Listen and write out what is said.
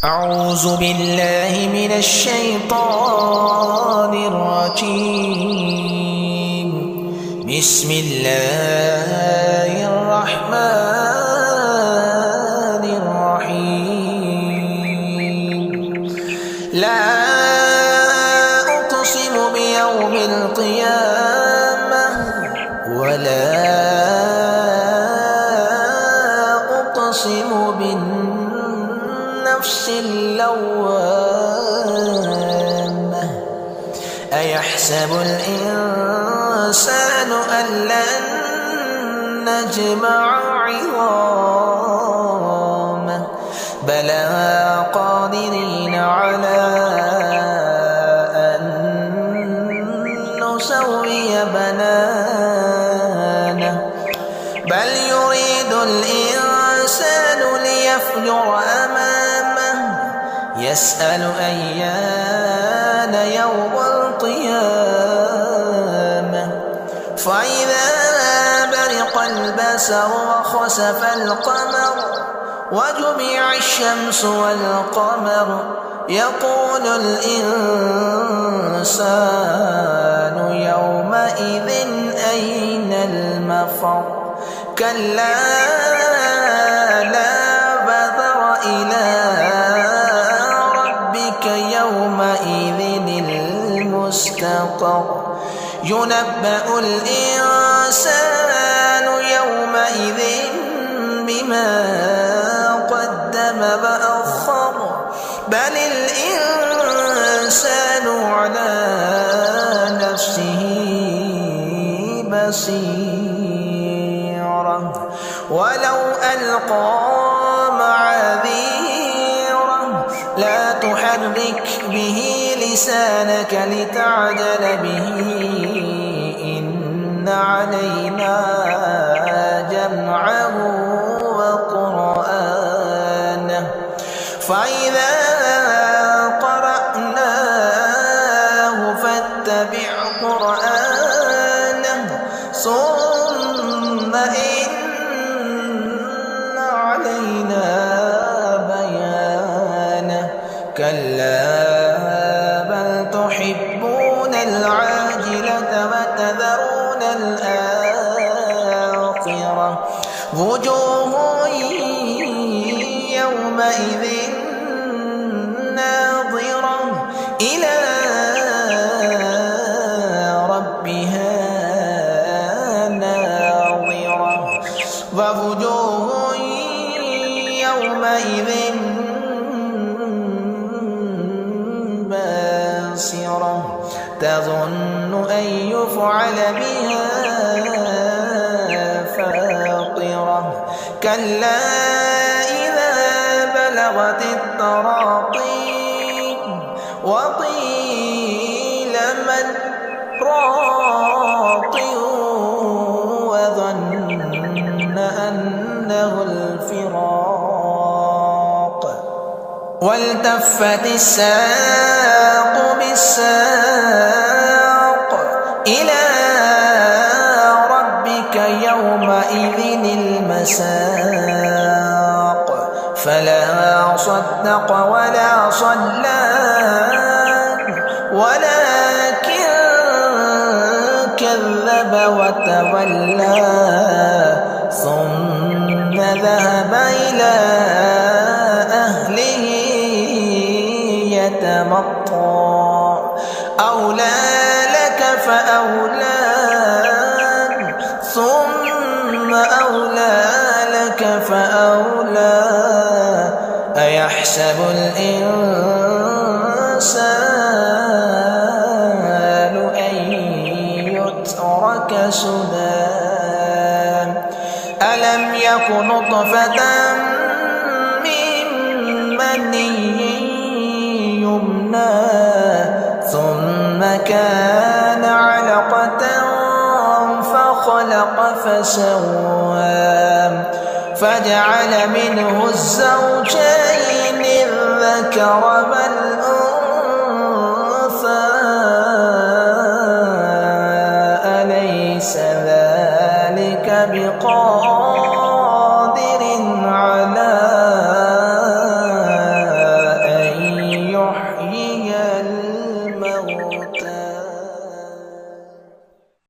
أعوذ بالله من الشيطان الرجيم. بسم الله الرحمن الرحيم. لا أقسم بيوم القيامة ولا أقسم بالنفس اللوامة. أيحسب الإنسان أن لن نجمع عظامه بلى قادرين على أن نسوي بنانه بل يريد الإنسان ليفجر أمامه يسأل أيان يوم القيامة فإذا برق البصر وخسف القمر وجمع الشمس والقمر يقول الإنسان يومئذ أين المفر كلا لا وزر إلى ربك يومئذ المستقر ينبأ الإنسان يومئذ بما قدم وأخر بل الإنسان على نفسه بصيرة ولو ألقى معاذيره لا تحرك به لسانك لتعجل به إن علينا جمعه وقرآنه فإذا قرأناه فاتبع قرآنه ثم إن علينا بيانه كلا بل تحبون العاجلة وتذرون الآخرة وجوه يومئذ ناظرة إلى ربها ناظرة ووجوه يومئذ باسرة تظن أن يفعل بها فاقرة كلا إذا بلغت التراقي وقيل من راق وظن أنه الفراق والتفت الساق بالساق إلى ربك يومئذ المساق فلا صدق ولا صلى ولكن كذب وتولى ثم ذهب إلى أهله يتمطى أولى لك فأولى ثم أولى لك فأولى أيحسب الإنسان أن يترك سدى ألم يك نطفة من مني يمنى ثم كان علقة فخلق فسوى فجعل منه الزوجين الذكر والأنثى أليس ذلك بقادر على الموتى